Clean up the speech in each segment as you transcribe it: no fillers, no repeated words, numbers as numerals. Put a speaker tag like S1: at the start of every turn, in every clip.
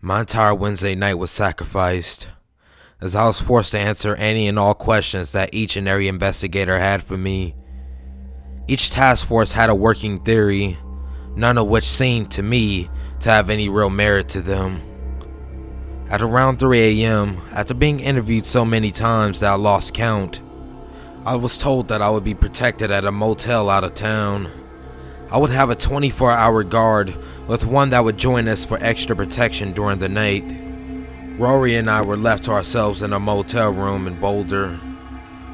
S1: My entire Wednesday night was sacrificed, as I was forced to answer any and all questions that each and every investigator had for me. Each task force had a working theory, none of which seemed to me to have any real merit to them. At around 3 a.m., after being interviewed so many times that I lost count, I was told that I would be protected at a motel out of town. I would have a 24-hour guard with one that would join us for extra protection during the night. Rory and I were left to ourselves in a motel room in Boulder.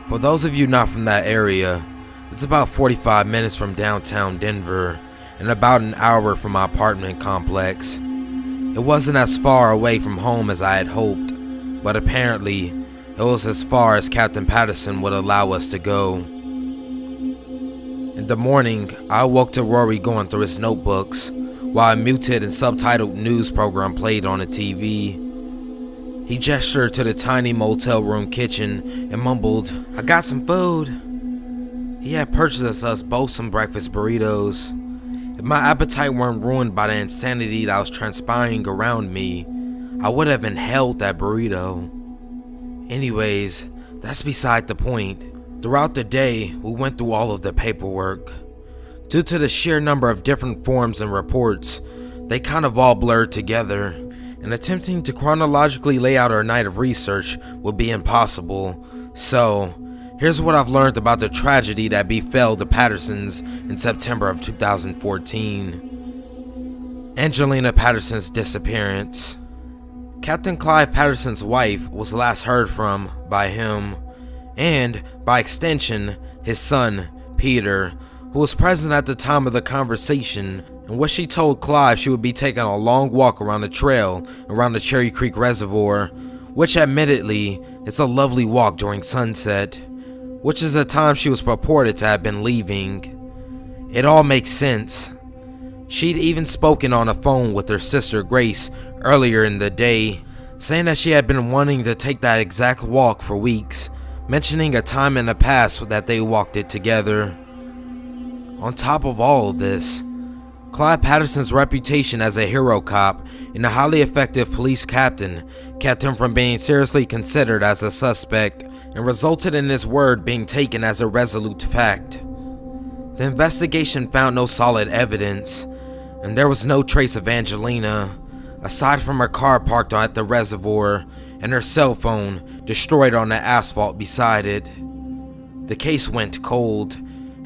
S1: For those of you not from that area, it's about 45 minutes from downtown Denver and about an hour from my apartment complex. It wasn't as far away from home as I had hoped, but apparently it was as far as Captain Patterson would allow us to go. In the morning, I awoke to Rory going through his notebooks while a muted and subtitled news program played on the TV. He gestured to the tiny motel room kitchen and mumbled, "I got some food." He had purchased us both some breakfast burritos. If my appetite weren't ruined by the insanity that was transpiring around me, I would have inhaled that burrito. Anyways, that's beside the point. Throughout the day, we went through all of the paperwork. Due to the sheer number of different forms and reports, they kind of all blurred together, and attempting to chronologically lay out our night of research would be impossible. So, here's what I've learned about the tragedy that befell the Pattersons in September of 2014. Angelina Patterson's disappearance. Captain Clive Patterson's wife was last heard from by him, and, by extension, his son, Peter, who was present at the time of the conversation, in which she told Clive she would be taking a long walk around the trail around the Cherry Creek Reservoir, which admittedly is a lovely walk during sunset, which is the time she was purported to have been leaving. It all makes sense. She'd even spoken on the phone with her sister Grace earlier in the day, saying that she had been wanting to take that exact walk for weeks, mentioning a time in the past that they walked it together. On top of all of this, Clive Patterson's reputation as a hero cop and a highly effective police captain kept him from being seriously considered as a suspect and resulted in his word being taken as a resolute fact. The investigation found no solid evidence, and there was no trace of Angelina, aside from her car parked at the reservoir and her cell phone destroyed on the asphalt beside it. The case went cold,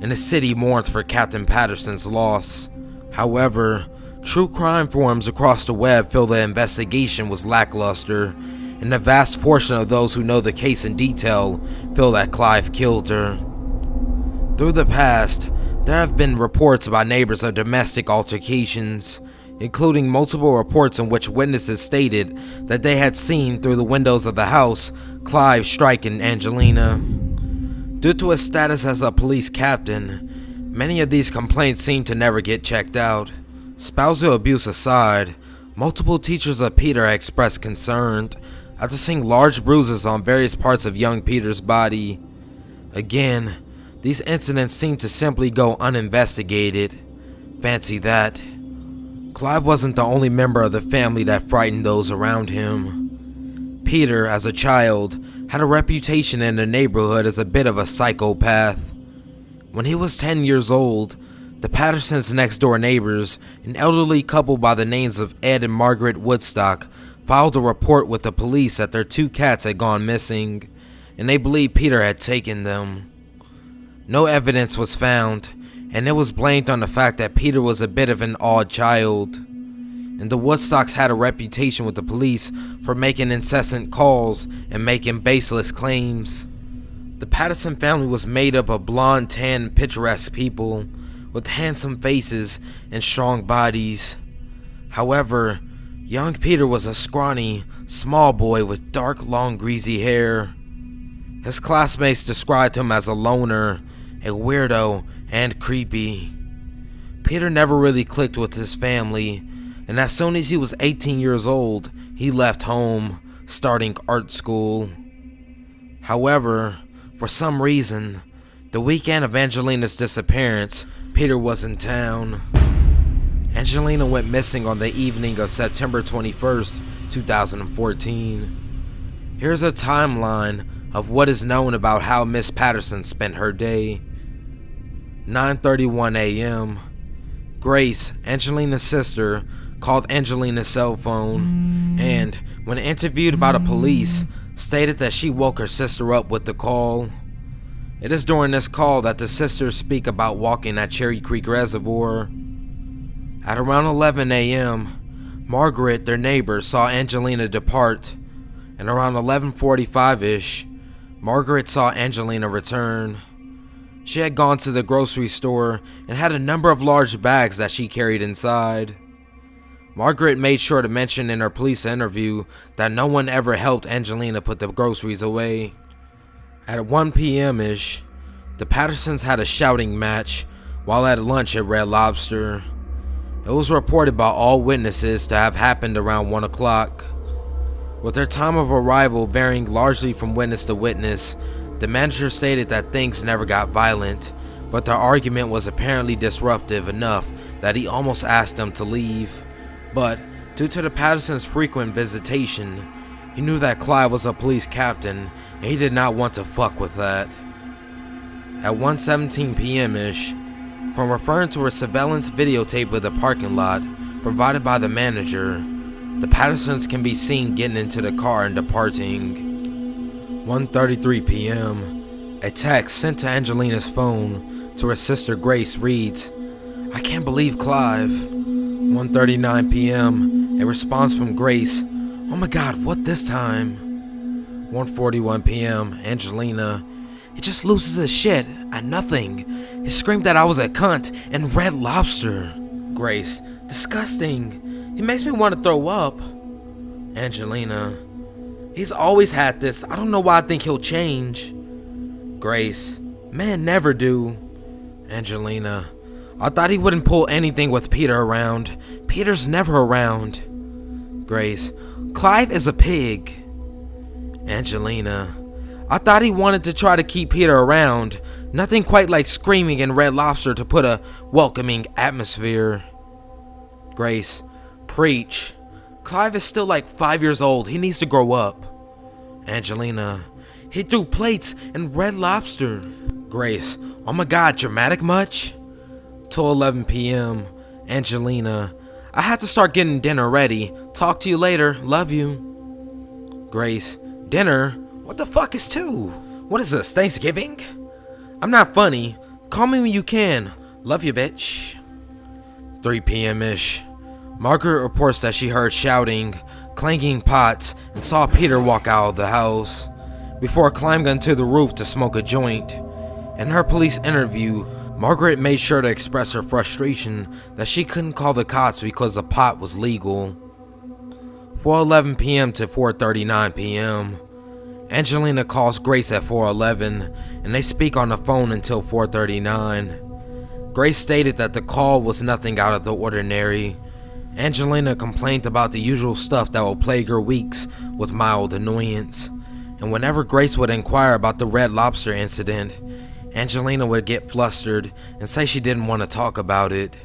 S1: and the city mourned for Captain Patterson's loss. However, true crime forums across the web feel the investigation was lackluster, and the vast portion of those who know the case in detail feel that Clive killed her. Through the past, there have been reports about neighbors of domestic altercations, including multiple reports in which witnesses stated that they had seen through the windows of the house Clive striking Angelina. Due to his status as a police captain, many of these complaints seem to never get checked out. Spousal abuse aside, multiple teachers of Peter expressed concern after seeing large bruises on various parts of young Peter's body. Again, these incidents seem to simply go uninvestigated. Fancy that. Clive wasn't the only member of the family that frightened those around him. Peter, as a child, had a reputation in the neighborhood as a bit of a psychopath. When he was 10 years old, the Pattersons' next-door neighbors, an elderly couple by the names of Ed and Margaret Woodstock, filed a report with the police that their 2 cats had gone missing, and they believed Peter had taken them. No evidence was found, and it was blamed on the fact that Peter was a bit of an odd child, and the Woodstocks had a reputation with the police for making incessant calls and making baseless claims. The Patterson family was made up of blonde, tan, picturesque people with handsome faces and strong bodies. However, young Peter was a scrawny, small boy with dark, long, greasy hair. His classmates described him as a loner, a weirdo, and creepy. Peter never really clicked with his family, and as soon as he was 18 years old, he left home, starting art school. However, for some reason, the weekend of Angelina's disappearance, Peter was in town. Angelina went missing on the evening of September 21st, 2014. Here's a timeline of what is known about how Miss Patterson spent her day. 9:31 a.m. Grace, Angelina's sister, called Angelina's cell phone and, when interviewed by the police, stated that she woke her sister up with the call. It is during this call that the sisters speak about walking at Cherry Creek Reservoir. At around 11 a.m., Margaret, their neighbor, saw Angelina depart, and around 11:45-ish, Margaret saw Angelina return. She had gone to the grocery store and had a number of large bags that she carried inside. Margaret made sure to mention in her police interview that no one ever helped Angelina put the groceries away. At 1 p.m.-ish, the Pattersons had a shouting match while at lunch at Red Lobster. It was reported by all witnesses to have happened around 1 o'clock. With their time of arrival varying largely from witness to witness, the manager stated that things never got violent, but their argument was apparently disruptive enough that he almost asked them to leave. But due to the Pattersons' frequent visitation, he knew that Clive was a police captain and he did not want to fuck with that. At 1:17 p.m.-ish, from referring to a surveillance videotape of the parking lot provided by the manager, the Pattersons can be seen getting into the car and departing. 1:33 p.m., a text sent to Angelina's phone to her sister Grace reads, "I can't believe Clive." 1:39 p.m., a response from Grace, "Oh my god, what this time?" 1:41 p.m., Angelina, "He just loses his shit at nothing. He screamed that I was a cunt and Red Lobster." Grace, "Disgusting. He makes me want to throw up." Angelina, "He's always had this. I don't know why I think he'll change." Grace, "Men never do." Angelina, "I thought he wouldn't pull anything with Peter around. Peter's never around." Grace, "Clive is a pig." Angelina, "I thought he wanted to try to keep Peter around. Nothing quite like screaming in Red Lobster to put a welcoming atmosphere." Grace, "Preach. Clive is still like 5 years old. He needs to grow up." Angelina, "He threw plates in Red Lobster." Grace, "Oh my god, dramatic much?" 2:11 p.m. Angelina, "I have to start getting dinner ready. Talk to you later. Love you." Grace, "Dinner? What the fuck is 2? What is this, Thanksgiving? I'm not funny. Call me when you can. Love you, bitch." 3 p.m.-ish. Margaret reports that she heard shouting, clanging pots, and saw Peter walk out of the house before climbing onto the roof to smoke a joint. In her police interview, Margaret made sure to express her frustration that she couldn't call the cops because the pot was legal. 4:11 p.m. to 4:39 p.m. Angelina calls Grace at 4:11 and they speak on the phone until 4:39. Grace stated that the call was nothing out of the ordinary. Angelina complained about the usual stuff that will plague her weeks with mild annoyance, and whenever Grace would inquire about the Red Lobster incident, Angelina would get flustered and say she didn't want to talk about it.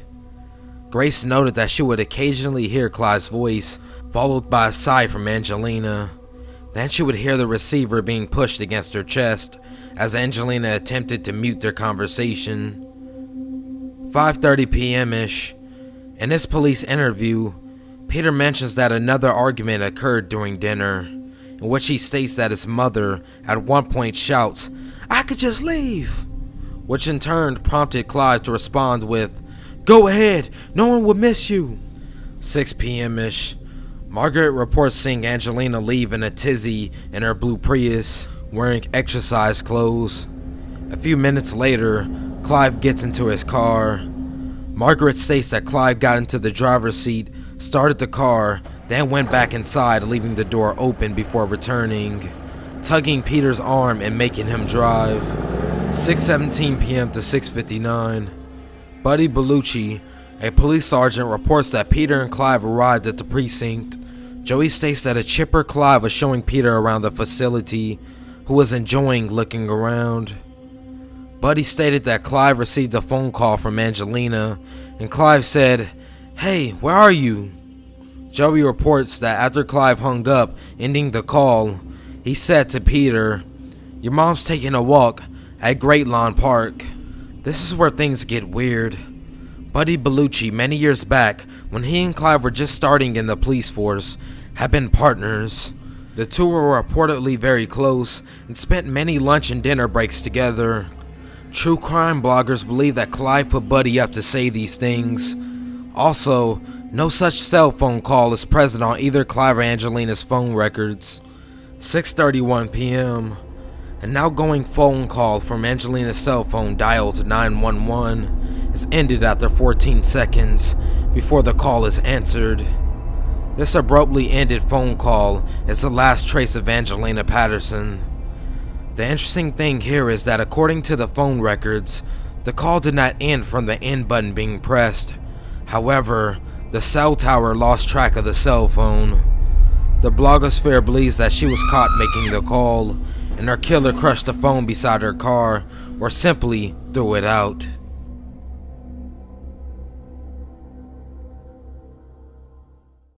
S1: Grace noted that she would occasionally hear Clive's voice, followed by a sigh from Angelina. Then she would hear the receiver being pushed against her chest as Angelina attempted to mute their conversation. 5:30 p.m.-ish. In this police interview, Peter mentions that another argument occurred during dinner, in which he states that his mother at one point shouts, "I could just leave," which in turn prompted Clive to respond with, "Go ahead, no one would miss you." 6 p.m.-ish. Margaret reports seeing Angelina leave in a tizzy in her blue Prius, wearing exercise clothes. A few minutes later, Clive gets into his car. Margaret states that Clive got into the driver's seat, started the car, then went back inside, leaving the door open before returning, tugging Peter's arm and making him drive. 6:17 p.m. to 6:59. Buddy Bellucci, a police sergeant, reports that Peter and Clive arrived at the precinct. Joey states that a chipper Clive was showing Peter around the facility, who was enjoying looking around. Buddy stated that Clive received a phone call from Angelina, and Clive said, "Hey, where are you?" Joey reports that after Clive hung up, ending the call, he said to Peter, "Your mom's taking a walk at Great Lawn Park." This is where things get weird. Buddy Bellucci, many years back, when he and Clive were just starting in the police force, had been partners. The two were reportedly very close and spent many lunch and dinner breaks together. True crime bloggers believe that Clive put Buddy up to say these things. Also, no such cell phone call is present on either Clive or Angelina's phone records. 6:31 p.m. An outgoing phone call from Angelina's cell phone dialed to 911 is ended after 14 seconds before the call is answered. This abruptly ended phone call is the last trace of Angelina Patterson. The interesting thing here is that according to the phone records, the call did not end from the end button being pressed. However, the cell tower lost track of the cell phone. The blogosphere believes that she was caught making the call, and her killer crushed the phone beside her car, or simply threw it out.